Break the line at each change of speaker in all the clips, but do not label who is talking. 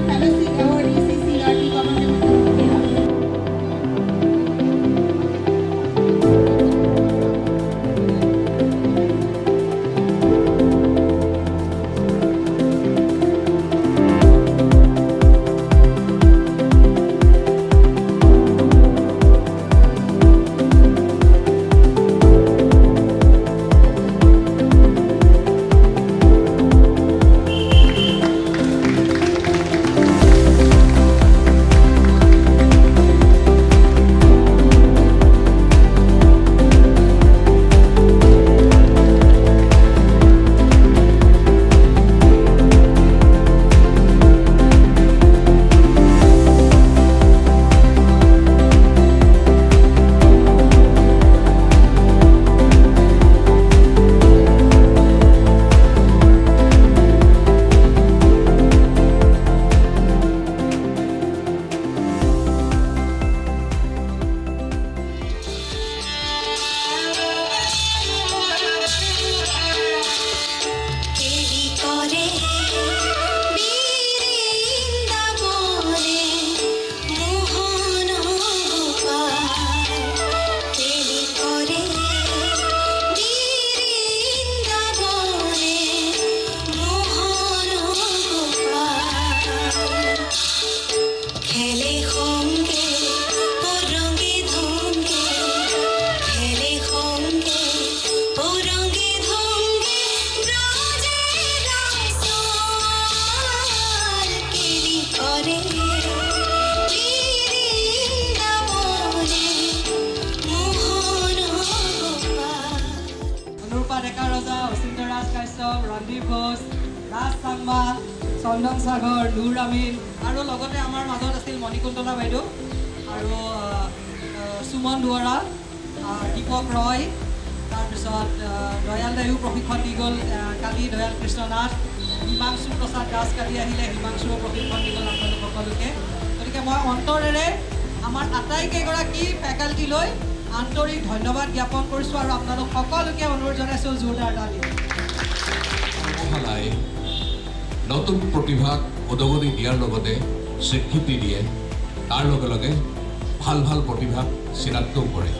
Fellowship awardee CCRT commendable to
Randy Bose, Ras Sangma, Sondong Sagar, Nur Amin, আৰু লগতে আমাৰ মাজত আছিল মণিকুন্তলা বাইদেউ আৰু সুমন দুৱাৰা, দীপক ৰয়, তাৰপিছত দয়াল দায়ো প্ৰশিক্ষণ দি গ'ল কালি দয়াল কৃষ্ণনাথ, হিমাংশু প্ৰসাদ দাস কালি আহিলে, হিমাংশুও প্ৰশিক্ষণ দি গ'ল আপোনালোক সকলোকে। গতিকে মই অন্তৰেৰে আমাৰ আটাইকেইগৰাকী ফেকাল্টিলৈ আন্তৰিক ধন্যবাদ জ্ঞাপন কৰিছোঁ আৰু আপোনালোক সকলোকে অনুৰোধ জনাইছোঁ জোৰদাৰ তালি।
নতুন প্ৰতিভাক উদগনি দিয়াৰ লগতে স্বীকৃতি দিয়ে, তাৰ লগে লগে ভাল ভাল প্ৰতিভাক চিনাক্তও কৰে।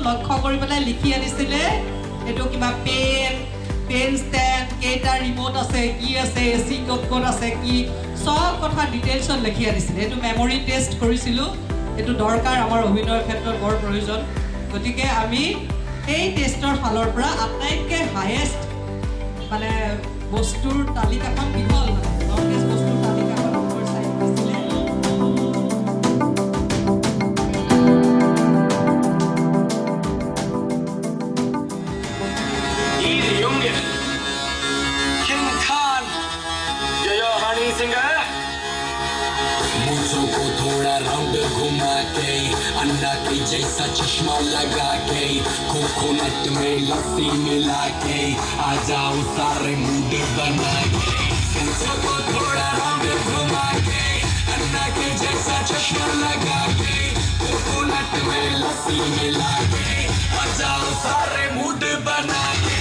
লক্ষ্য কৰি পেলাই লিখি আনিছিলে এটো কিবা পেন ষ্টেণ্ড কেইটা ৰিমোট আছে কি আছে এসি ক'ত আছে কি সব কথা ডিটেইলছত লিখি আনিছিলে এটো মেমৰি টেষ্ট কৰিছিলো এটো দৰকাৰ আমাৰ অভিনয়ৰ ক্ষেত্ৰত বৰ প্ৰয়োজন গতিকে আমি এই টেষ্টৰ ফালৰ পৰা আটাইতকৈ হাইয়েষ্ট মানে বস্তুৰ তালিকাখন দীঘল লংগেষ্ট বস্তুৰ তালিকাখন ওপৰ চাই দিছিলে
अन्ना के जैसा चश्मा लगा के कोकोनट में लस्सी मिला के आ जाओ सारे मूड बना के सबको थोड़ा रंग घुमा के अन्ना के जैसा चश्मा लगा के कोकोनट में लस्सी मिला के आ जाओ सारे मूड बना के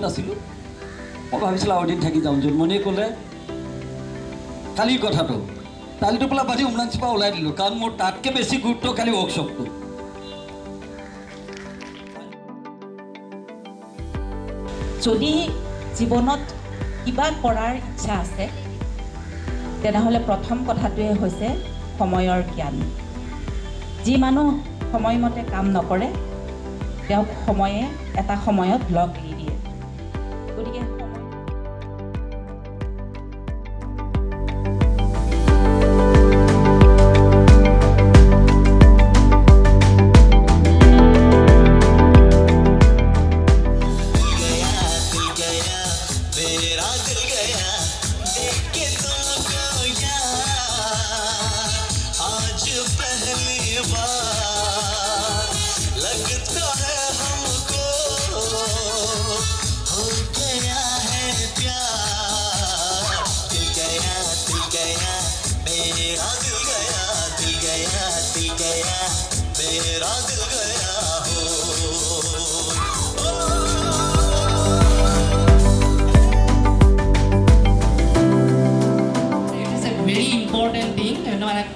য'ত আছিলোঁ মই ভাবিছিলোঁ আৰু এদিন থাকি যাওঁ। জোনমণিয়ে ক'লে কালিৰ কথাটো কালিটো পেলাই বাজি উমৰাংচুৰ পৰা ওলাই দিলোঁ, কাৰণ মোৰ তাতকৈ বেছি গুৰুত্ব খালি ৱৰ্কশ্বপটো।
যদি জীৱনত কিবা কৰাৰ ইচ্ছা আছে তেনেহ'লে প্ৰথম কথাটোৱে হৈছে সময়ৰ জ্ঞান। যি মানুহ সময়মতে কাম নকৰে তেওঁক সময়ে এটা সময়ত লগ এৰি দিয়ে। গতিকে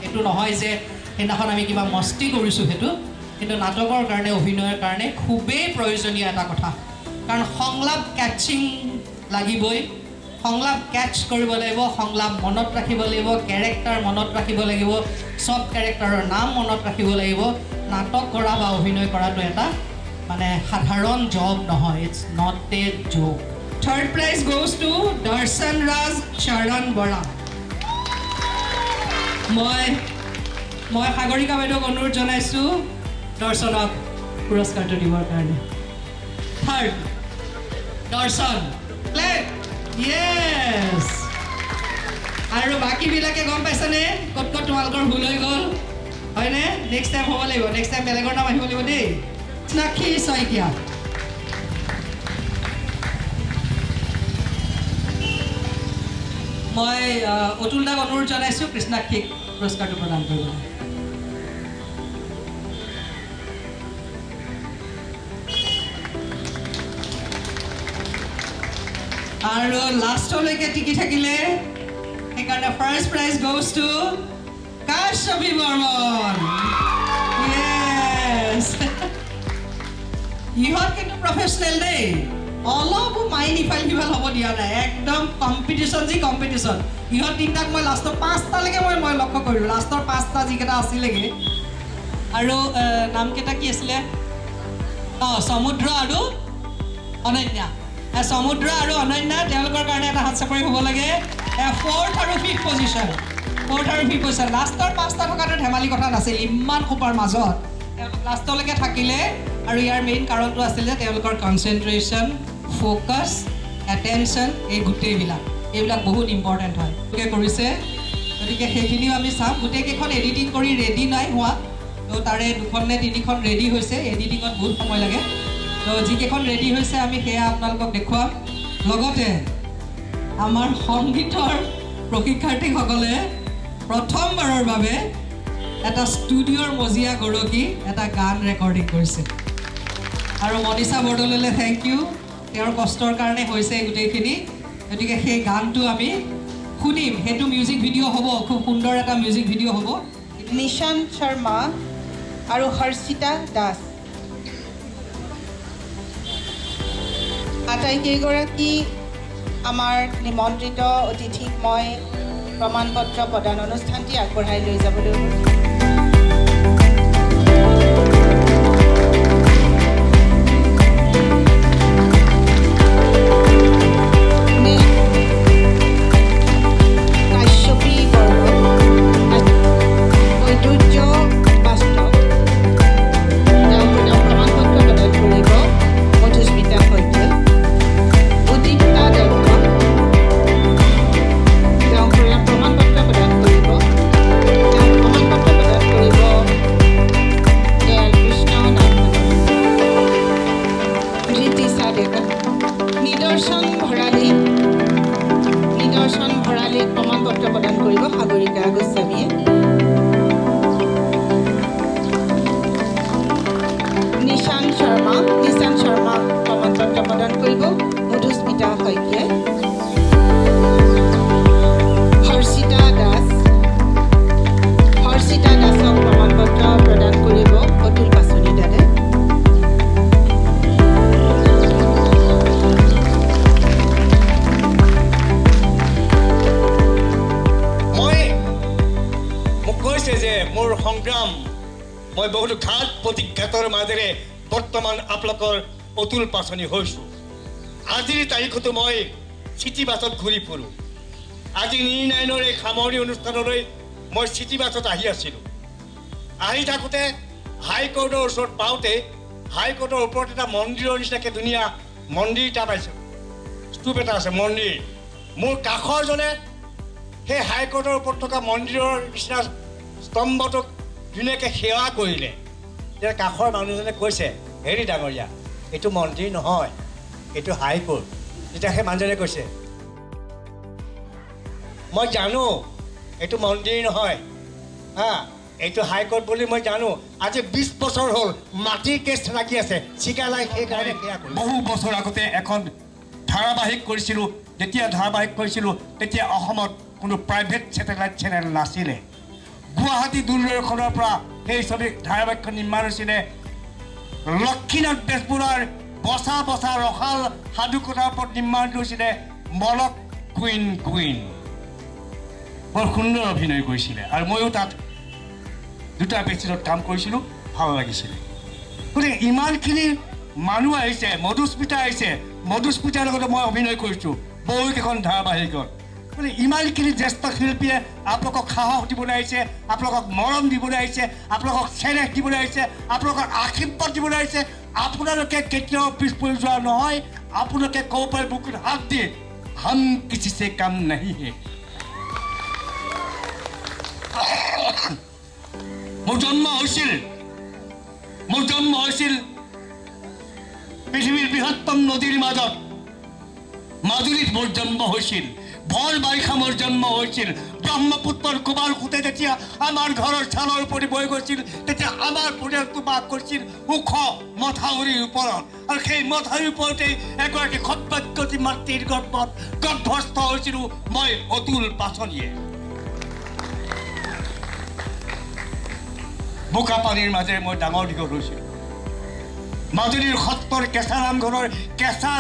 এইটো নহয় যে সেইদিনাখন আমি কিবা মস্তি কৰিছোঁ, সেইটো কিন্তু নাটকৰ কাৰণে অভিনয়ৰ কাৰণে খুবেই প্ৰয়োজনীয় এটা কথা। কাৰণ সংলাপ কেটচিং লাগিবই, সংলাপ কেটচ কৰিব লাগিব, সংলাপ মনত ৰাখিব লাগিব, কেৰেক্টাৰ মনত ৰাখিব লাগিব, চব কেৰেক্টাৰৰ নাম মনত ৰাখিব লাগিব। নাটক কৰা বা অভিনয় কৰাটো এটা মানে সাধাৰণ জব নহয়, it's not a joke. Third prize goes to Darshan Raj চৰণ বৰা। মই সাগৰিকা বাইদেউক অনুৰোধ জনাইছোঁ দৰ্শনক পুৰস্কাৰটো দিবৰ কাৰণে। থাৰ্ড দৰ্শন ক্লেপ। য়েছ। আৰু বাকীবিলাকে গম পাইছেনে ক'ত ক'ত তোমালোকৰ ভুল হৈ গ'ল, হয়নে? নেক্সট টাইম হ'ব লাগিব, নেক্সট টাইম বেলেগৰ নাম আহিব লাগিব দেই। স্নাক্ষী শইকীয়া। মই অতুল দাক অনুৰোধ জনাইছোঁ কৃষ্ণাক্ষীক পুৰস্কাৰটো প্ৰদান কৰিবলৈ। আৰু লাষ্টলৈকে টিকি থাকিলে, সেইকাৰণে first prize goes to Kashyapi Barman. Yes. ইহঁত কিন্তু প্ৰফেচনেল দেই, অলপো মাইণ্ড ইফাল সিফাল হ'ব দিয়া নাই, একদম কম্পিটিশ্যন যি কম্পিটিশ্যন। ইহঁত তিনিটাক মই লাষ্টৰ 5টালৈকে মই লক্ষ্য কৰিলোঁ, লাষ্টৰ 5টা যিকেইটা আছিলেগৈ। আৰু নামকেইটা কি আছিলে? সমুদ্ৰ আৰু অনন্যা। সমুদ্ৰ আৰু অনন্যা, তেওঁলোকৰ কাৰণে এটা হাত চাপৰি হ'ব লাগে। 4th আৰু 5th পজিশ্যন, 4th আৰু 5th পজিশ্যন। লাষ্টৰ 5টা থকাটো ধেমালি কথা নাছিল, ইমান সোপাৰ মাজত তেওঁলোক লাষ্টলৈকে থাকিলে। আৰু ইয়াৰ মেইন কাৰণটো আছিল যে তেওঁলোকৰ কনচেনট্ৰেশ্যন, ফ'কাছ, এটেনশ্যন, এই এইবিলাক বহুত ইম্পৰ্টেণ্ট হয়, গতিকে কৰিছে। গতিকে সেইখিনিও আমি চাম। গোটেইকেইখন এডিটিং কৰি ৰেডি নাই হোৱা, তো তাৰে 2খন নে 3খন ৰেডি হৈছে। এডিটিঙত বহুত সময় লাগে, তো যিকেইখন ৰেডি হৈছে আমি সেয়া আপোনালোকক দেখুৱাম। লগতে আমাৰ সংগীতৰ প্ৰশিক্ষাৰ্থীসকলে প্ৰথমবাৰৰ বাবে এটা ষ্টুডিঅ'ৰ মজিয়া গৰকী এটা গান ৰেকৰ্ডিং কৰিছে। আৰু মনীষা বৰদলৈলৈ থেংক ইউ, তেওঁৰ কষ্টৰ কাৰণে হৈছে গোটেইখিনি। গতিকে সেই গানটো আমি শুনিম, সেইটো মিউজিক ভিডিঅ' হ'ব, খুব সুন্দৰ এটা মিউজিক ভিডিঅ' হ'ব।
নিশান্ত শৰ্মা আৰু হৰ্ষিতা দাস, আটাইকেইগৰাকী আমাৰ নিমন্ত্ৰিত অতিথিক মই প্ৰমাণপত্ৰ প্ৰদান অনুষ্ঠানটি আগবঢ়াই লৈ যাবলৈ নিশান্ত শৰ্মা প্ৰমাণপত্ৰ প্ৰদান কৰিব। শইকীয়াই, হৰ্ষিতা দাসক প্ৰমাণপত্ৰ প্ৰদান কৰিব অতুল পাচনি দাদে।
মোক কৈছে যে মোৰ সংগ্ৰাম মই বহুতো ঘাত প্ৰতিঘাতৰ মাজেৰে বৰ্তমান আপোনালোকৰ অতুল পাচনি হৈছোঁ। আজিৰ তাৰিখতো মই চিটি বাছত ঘূৰি ফুৰোঁ। আজি নিৰ্ণয়নৰ এই সামৰণি অনুষ্ঠানলৈ মই চিটি বাছত আহি আছিলোঁ। আহি থাকোঁতে হাইকোৰ্টৰ ওচৰত পাওঁতে হাইকোৰ্টৰ ওপৰত এটা মন্দিৰৰ নিচিনাকৈ ধুনীয়া মন্দিৰ এটা পাইছোঁ, স্তূপ এটা আছে মন্দিৰ। মোৰ কাষৰজনে সেই হাইকোৰ্টৰ ওপৰত থকা মন্দিৰৰ নিচিনা স্তম্ভটোক ধুনীয়াকৈ সেৱা কৰিলে। তেতিয়া কাষৰ মানুহজনে কৈছে, হেৰি ডাঙৰীয়া, এইটো মন্দিৰ নহয়, এইটো হাইকোৰ্ট। তেতিয়া সেই মানুহজনে কৈছে, মই জানো এইটো মন্দিৰ নহয়, এইটো হাইকোৰ্ট বুলি মই জানো। আজি 20 বছৰ হ'ল মাটিৰ কেছ লাগি আছে, চিকালাই সেইকাৰণে সেয়া কৰি। বহু বছৰ আগতে এখন ধাৰাবাহিক কৰিছিলোঁ। যেতিয়া ধাৰাবাহিক কৰিছিলোঁ তেতিয়া অসমত কোনো প্ৰাইভেট ছেটেলাইট চেনেল নাছিলে। গুৱাহাটী দূৰদৰ্শনৰ পৰা সেই ছবি ধাৰাবাহিকখন নিৰ্মাণ হৈছিলে। লক্ষীনাথ বেজবৰুৱাৰ বচা বচা ৰসাল সাধুকথাৰ ওপৰত নিৰ্মাণ হৈছিলে মলক কুইন। বৰ সুন্দৰ অভিনয় কৰিছিলে আৰু ময়ো তাত দুটা এপিছ'ডত কাম কৰিছিলোঁ, ভাল লাগিছিলে। গতিকে ইমানখিনি মানুহ আহিছে, মধুস্মিতা আহিছে, মধুস্মিতাৰ লগতে মই অভিনয় কৰিছোঁ বহুকেইখন ধাৰাবাহিকত। গতিকে ইমানখিনি জ্যেষ্ঠ শিল্পীয়ে আপোনালোকক সাহস দিবলৈ আহিছে, আপোনালোকক মৰম দিবলৈ আহিছে, আপোনালোকক চেনেহ দিবলৈ আহিছে, আপোনালোকক আশীৰ্বাদ দিবলৈ আহিছে। আপোনালোকে কেতিয়াও পিছ পৰি যোৱা নহয়। আপোনালোকে ক'ব পাৰে বুকুত হাত দি, হাম কিছি চে কাম নাহি হে। মোৰ জন্ম হৈছিল পৃথিৱীৰ বৃহত্তম নদীৰ মাজত। মাজুলীত মোৰ জন্ম হৈছিল। ভৰ বাৰিষা মোৰ জন্ম হৈছিল। ব্ৰহ্মপুত্ৰৰ কোবাৰ সোঁতে যেতিয়া আমাৰ ঘৰৰ ছালৰ ওপৰি বৈ গৈছিল, তেতিয়া আমাৰ পৰিয়ালটো বাস কৰিছিল ওখ মথাউৰিৰ ওপৰত। আৰু সেই মথাউৰিৰ ওপৰতেই এগৰাকী সৌভাগ্যৱতী মাতৃৰ গৰ্ভস্থ হৈছিলোঁ মই, অতুল পাচনিয়ে। বোকা পানীৰ মাজেৰে মই ডাঙৰ দীঘল হৈছিলোঁ। মাজুলীৰ সত্ৰৰ কেঁচা নামঘৰৰ কেঁচা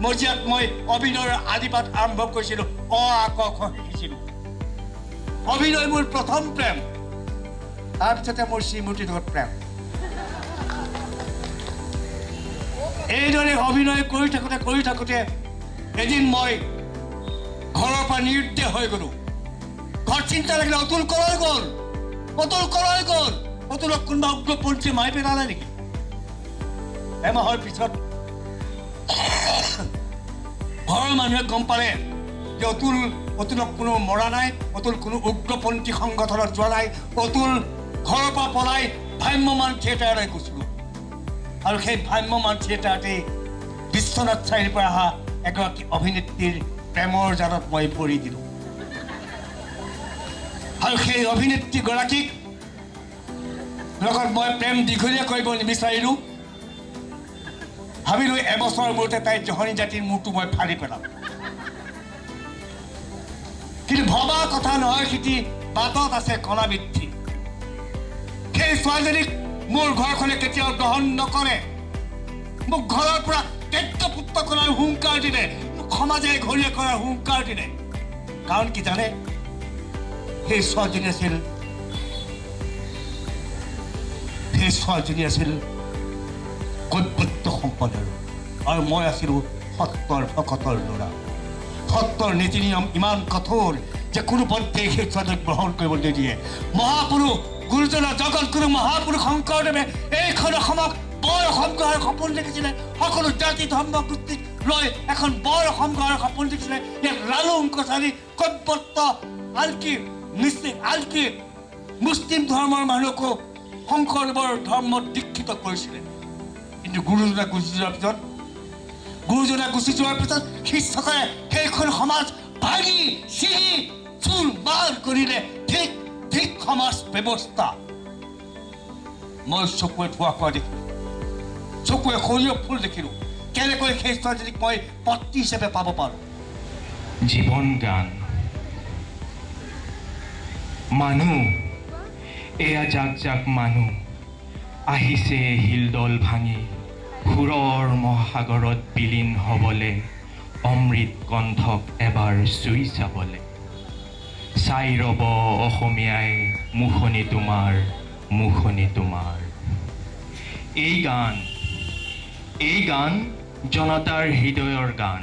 মজিয়াত মই অভিনয়ৰ আদিপাত আৰম্ভ কৰিছিলোঁ, শিকিছিলোঁ। অভিনয় মোৰ প্ৰথম প্ৰেম, তাৰপিছতে মোৰ শ্ৰীমতীৰ লগত প্ৰেম। এইদৰে অভিনয় কৰি থাকোঁতে এদিন মই ঘৰৰ পৰা নিৰুদ্দেশ হৈ গ'লোঁ। ঘৰত চিন্তা লাগিলে, অতুল কলৈ গ'ল। অতুলক কোনোবা উগ্ৰপন্থীয়ে মাৰি পেলালে নেকি? এমাহৰ পিছত ঘৰৰ মানুহে গম পালে যে অতুলক কোনো মৰা নাই, অতুল কোনো উগ্ৰপন্থী সংগঠনত যোৱা নাই। অতুল ঘৰৰ পৰা পলাই ভ্ৰাম্যমান থিয়েটাৰলৈ গৈছিলোঁ। আৰু সেই ভ্ৰাম্যমান থিয়েটাৰতেই বিশ্বনাথ চাৰিআলিৰ পৰা অহা এগৰাকী অভিনেত্ৰীৰ প্ৰেমৰ জালত মই পৰি দিলোঁ। আৰু সেই অভিনেত্ৰীগৰাকীক লগত মই প্ৰেম দীঘলীয়া কৰিব নিবিচাৰিলোঁ। ভাবিলোঁ এবছৰৰ মূৰতে তাইৰ জহনী জাতিৰ মূৰটো মই ফালি পেলাম। কিন্তু ভবা কথা নহয়, সিটি বাটত আছে কণাবৃদ্ধি। সেই ছোৱালীজনীক মোৰ ঘৰখনে কেতিয়াও গ্ৰহণ নকৰে। মোক ঘৰৰ পৰা ত্যাজ্যপুত্ৰ কৰাৰ হুংকাৰ দিলে, মোক সমাজে ঘৰীয়া কৰাৰ হুংকাৰ দিলে। কাৰণ কি জানে, সেই ছোৱালীজনী আছিল কৈবৰ্ত সম্পদৰ, আৰু মই আছিলোঁ সত্ৰৰ ভকতৰ ল'ৰা। সত্ৰৰ নীতি নিয়ম ইমান কঠোৰ যে কোনো পন্থেই সেই ছোৱালীক গ্ৰহণ কৰিব নিদিয়ে। মহাপুৰুষ গুৰুজনা জগতগুৰু মহাপুৰুষ শংকৰদেৱে এইখন অসমক বৰ অসম গঢ়াৰ সপোন দেখিছিলে। সকলো জাতি ধৰ্ম গোষ্ঠীক লৈ এখন বৰ অসম গঢ়াৰ সপোন দেখিছিলে। ইয়াত লালুং কছাৰী কৈবৰ্ত আনকি মুছলিম ধৰ্মৰ মানুহকো শংকৰদেৱৰ ধৰ্মত দীক্ষিত কৰিছিলে। কিন্তু গুৰুজনা গুচি যোৱাৰ পিছত শিষ্যকৰে সেইখন সমাজ ভাঙি চিৰি চুৰ মাৰ কৰিলে। ঠিক সমাজ ব্যৱস্থা মই চকুৱে ধোৱা খোৱা দেখিলোঁ, চকুৱে সৰিয়হ ফুল দেখিলোঁ, কেনেকৈ সেই ছোৱালীজনীক মই পত্নী হিচাপে পাব পাৰোঁ?
জীৱন গান মানুহ এয়া জাক জাক মানুহ আহিছে শিলদল ভাঙি সুৰৰ মহাসাগৰত বিলীন হ'বলে অমৃত কণ্ঠক এবাৰ চুই চাবলে চাই ৰ'ব অসমীয়াই মুখনি তোমাৰ মুখনি তোমাৰ এই গান জনতাৰ হৃদয়ৰ গান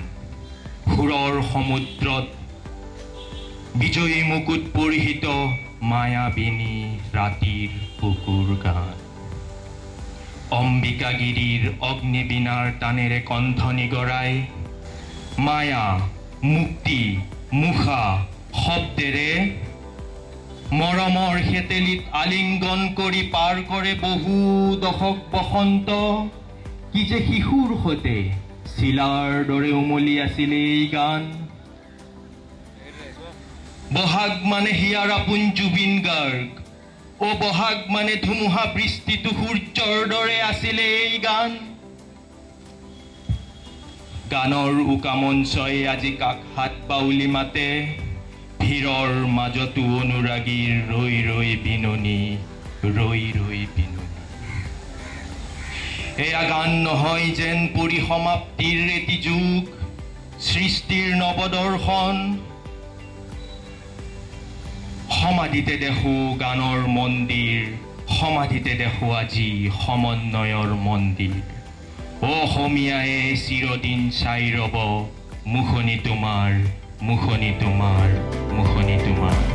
সুৰৰ সমুদ্ৰত বিজয়ী মুকুট পৰিহিত মায়াবিনী ৰাতিৰ বুকুৰ গান অম্বিকাগিৰিৰ অগ্নিবীণাৰ টানেৰে কণ্ঠ নিগৰাই মায়া মুক্তি মুখা শব্দেৰে মৰমৰ হেতেলিত আলিংগন কৰি পাৰ কৰে বহু দশক বসন্ত কি যে শিশুৰ সৈতে চিলাৰ দৰে উমলি আছিল এই গান বহাগ মানে হিয়াৰ আপোন জুবিন গাৰ্গ ও বহাগ মানে ধুমুহা বৃষ্টিটো সূৰ্যৰ দৰে আছিলে এই গান গানৰ উকামঞ্চই আজি কাষ হাত বাউলি মাতে ভিৰৰ মাজতো অনুৰাগীৰ ৰৈ ৰৈ বিননি এয়া গান নহয় যেন পৰিসমাপ্তিৰ এটি যুগ সৃষ্টিৰ নৱদৰ্শন সমাধিতে দেখো গানৰ মন্দিৰ সমাধিতে দেখো আজি সমন্বয়ৰ মন্দিৰ অসমীয়ায়ে চিৰদিন চাই ৰ'ব মুখনি তোমাৰ মুখনি তোমাৰ মুখনি তোমাৰ